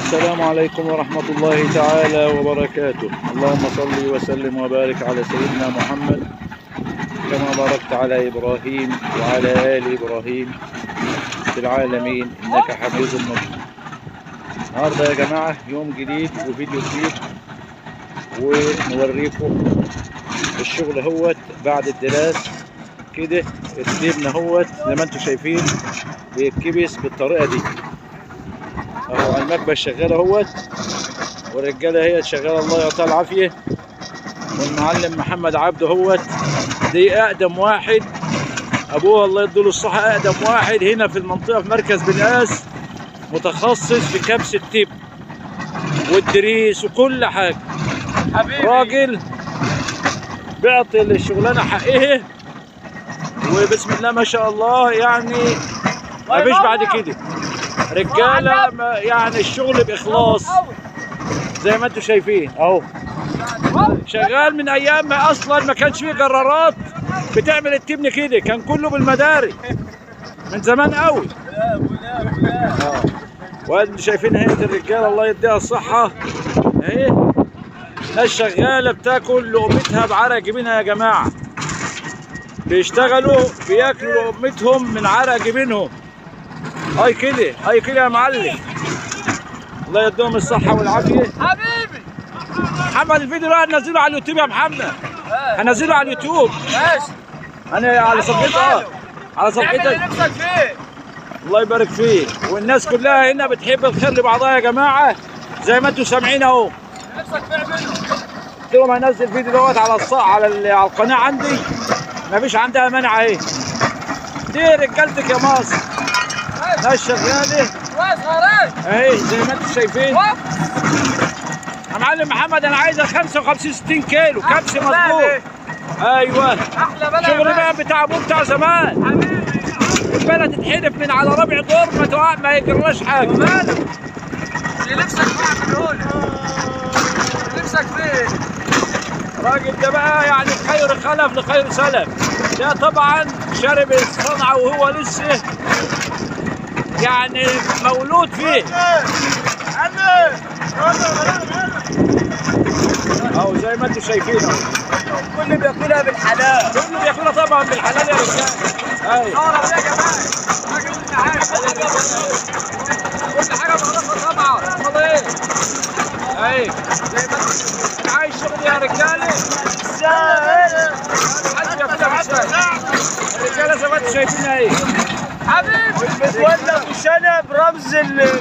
السلام عليكم ورحمة الله تعالى وبركاته. اللهم صل وسلم وبارك على سيدنا محمد كما باركت على إبراهيم وعلى آل إبراهيم في العالمين إنك حميد مجيد. النهارده يا جماعة يوم جديد وفيديو جديد، ونوريكم الشغل اهوت بعد الدراس كده. التبن اهوت زي ما انتم شايفين بيتكبس بالطريقة دي اهو. المكبس شغال اهوت، والرجالة هي شغالة الله يعطيها العافية. والمعلم محمد عبده اهوت، دي اقدم واحد، ابوه الله يديله الصحة، اقدم واحد هنا في المنطقة في مركز بنقاس متخصص في كبس التبن والدريس وكل حاجة. حبيبي راجل بيعطي الشغلانة حقها، وبسم الله ما شاء الله، يعني ما فيش بعد كده رجالة يعني الشغل بإخلاص زي ما انتم شايفين اهو. شغال من ايام ما اصلا ما كانش فيه جرارات بتعمل التبن كده، كان كله بالمداري من زمان قوي. وانتم شايفين اهي الرجاله الله يديها الصحه اهي، ناس شغاله بتاكل لقمتها بعرق جبينها يا جماعه. بيشتغلوا بياكلوا لقمتهم من عرق جبينهم. هاي كده هاي كده يا معلم، الله يديهم الصحه والعافيه. حبيبي محمد الفيديو ده هنزله على اليوتيوب يا محمد، هنزله على اليوتيوب. ماشي، انا على صفحتي على صفحتي. نفسك فيه الله يبارك فيه. والناس كلها هنا بتحب الخير لبعضها يا جماعه زي ما انتم سامعين اهو. نفسك فيه منه. قلت لهم هنزل فيديو دوت على القناه عندي، مفيش عندها مانع اهي. دي رجالتك يا مصر، ناس شغاله اهي زي ما انتم شايفين. يا معلم محمد انا عايزه 55 60 كيلو كبس مظبوط. ايوه احلى بلد، شغل بقى بتاع ابوه بتاع زمان. حبيبي البلد تتحدف من على ربع دور ما يجراش حاجه. مالك اللي نفسك فيه بنقول نفسك فيه. الراجل ده بقى يعني خير خلف لخير سلف. ده طبعا شارب الصنعه وهو لسه يعني مولود فيه اهو زي ما انتم شايفين اهو. كل بياكلها بالحلال، كله بياكلها طبعا بالحلال يا رجاله. ايوه يا جماعه راجل كل حاجه معروفه طبعا. امال ايه؟ ايوه زي ما انتم عايز شغل يا رجاله. محدش ياكلها بالسهل. الرجاله زي ما انتم شايفين اهي. حبيبي بتولى بشنب رمز الله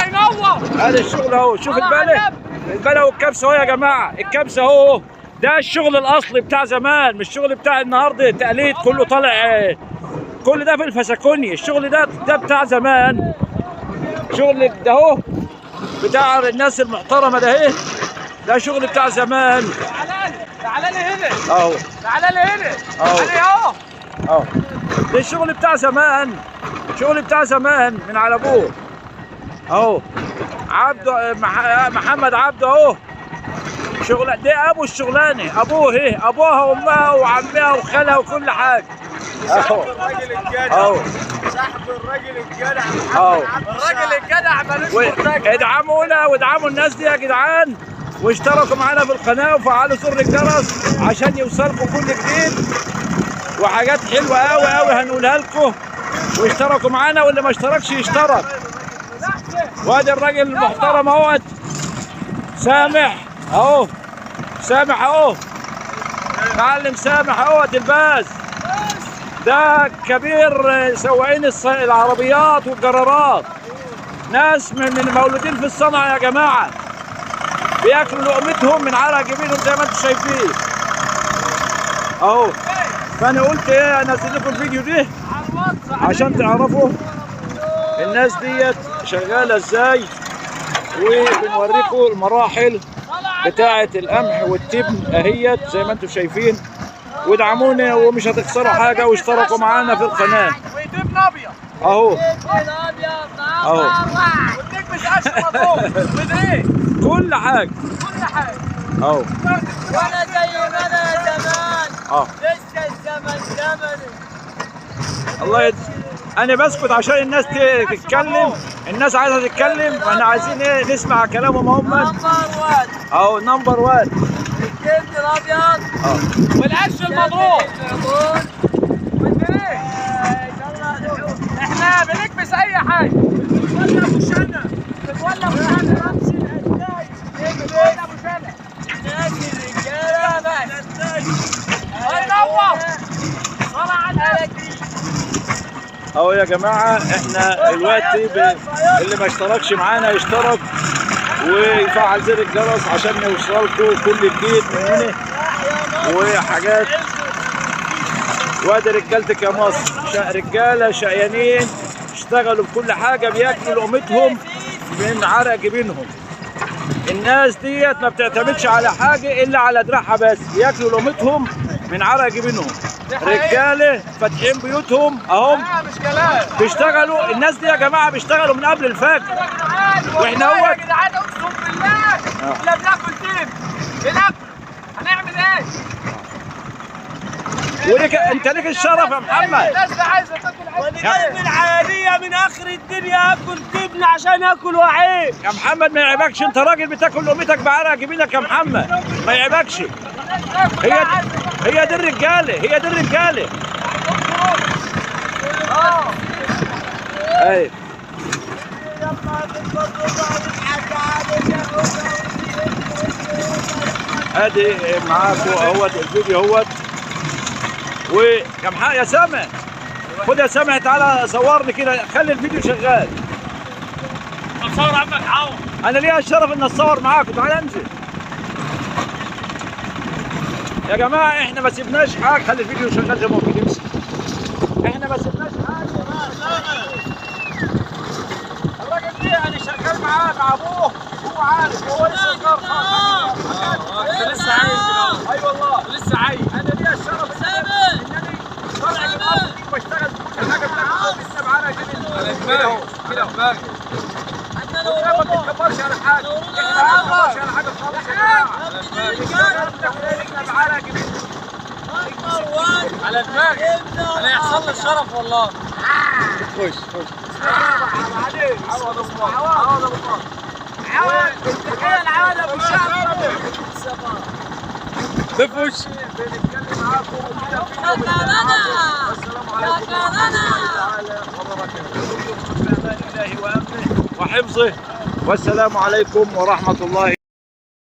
ينور. هذا الشغل اهو. شوف البلا والكبسه اهو يا جماعه. الكبسه اهو ده الشغل الاصلي بتاع زمان، مش الشغل بتاع النهارده تقليد كله طالع. كل ده في الفسكوني. الشغل ده بتاع زمان. شغل ده اهو بتاع الناس المحترمه ده اهي. ده شغل بتاع زمان. تعالى لي هنا اهو تعالى لي هنا اهو اهو اهو. ده الشغل بتاع زمان، شغل بتاع زمان من على ابوه اهو. عبده محمد عبده اهو. شغل ده ابو الشغلانه، ابوه اهي، ابوها وامها وعمها وخالها وكل حاجه اهو الراجل الجدع اهو. صاحب الراجل الجدع اهو الراجل الجدع ملوش مرتجع. ادعمونا وادعموا الناس دي يا جدعان، واشتركوا معانا في القناه وفعلوا زر الجرس عشان يوصلكم كل جديد وحاجات حلوه قوي قوي هنقولها لكم. واشتركوا معانا، واللي ما اشتركش يشترك. وادي الراجل المحترم اهوت سامح اهو. سامح اهو، معلم سامح اهوت الباز. ده كبير سواقين العربيات والجرارات، ناس من مولودين في الصنعه يا جماعه، بياكلوا لقمتهم من عرق جبينهم زي ما انتم شايفين اهو. فانا قلت ايه انزل لكم الفيديو ده عشان تعرفوا الناس ديت شغاله ازاي، وبنوريكم المراحل بتاعه القمح والتبن اهيت زي ما انتم شايفين. وادعمونا ومش هتخسروا حاجه، واشتركوا معانا في القناه ويتم ابيض اهو اهو. والنجم اشقر مطلوب ودريه كل حاجه اهو. وانا زي ما انا زمان اه لسه الزمن زمني. الله انا بسكت عشان الناس تتكلم، الناس عايزه تتكلم واحنا عايزين ايه نسمع كلامهم هم. نمبر 1 اهو نمبر 1 الجلد الابيض والقش المضروب والدريك. احنا بنكبس اي حاجه. ولا ابو شنب ولا ابو شنب رمز الانتاج ولا ابو شنب ناس الرجاله بس. الله ينور صلاه على النبي. اهو يا جماعه احنا دلوقتي اللي ما اشتركش معانا يشترك ويفعل زر الجرس عشان يوصلكم كل جديد من هنا وحاجات. وادي رجالتك يا مصر، رجاله شقيانين اشتغلوا بكل حاجه، بياكلوا لقمتهم من عرق جبينهم. الناس ديت ما بتعتمدش على حاجه الا على دراعها بس، بياكلوا لقمتهم من عرق جبينهم. رجاله فاتحين بيوتهم اهم مش كلام. بيشتغلوا. الناس دي يا جماعه بيشتغلوا من قبل الفجر. واحنا يا جدعان اقسم بالله احنا بناكل تيم بناكل. هنعمل ايه؟ وليك انت ليك الشرف يا محمد. الناس عايزه تاكل عيش. من العالية من اخر الدنيا اكل تبن عشان اكل وعيش. يا محمد ما يعيبكش، انت راجل بتاكل لقمتك بعرق جبينك يا محمد، ما يعيبكش. هي دي الرجاله، هي دي الرجاله. ايوه ادي معاكم اهوت الفيديو اهوت. ويا محمد يا سامع، خد يا سامع تعالى صورني كده، خلي الفيديو شغال. اتصور عمك عوض. انا ليا الشرف ان اتصور معاكم، تعالى انزل. يا جماعه احنا ما سيبناش حاجه، خلي الفيديو شغال زي ما هو كده يمشي. احنا ما سيبناش حاجه يا جماعه. الراجل ده انا شغال معاه مع ابوه، هو عارف، هو لسه صغير خالص. لسه عايش كده. اي والله لسه عايش. انا ليا الشرف انني طالع الارض دي وبشتغل في كل حاجه بتاعتي لسه معانا كده اهو كده اهو. ما بتتكبرش على حاجه، ما بتتكبرش على حاجه خالص يا جماعه. على دماغي. انا يحصل لي الشرف والله. خش بعدين عوض ابو عوض ابو عوض التحيه العوض ابو شعب دفوش. بنتكلم معاكم وكده في والسلام عليكم ورحمه الله تعالى وبركاته. في امان الله وامنه وحفظه، والسلام عليكم ورحمه الله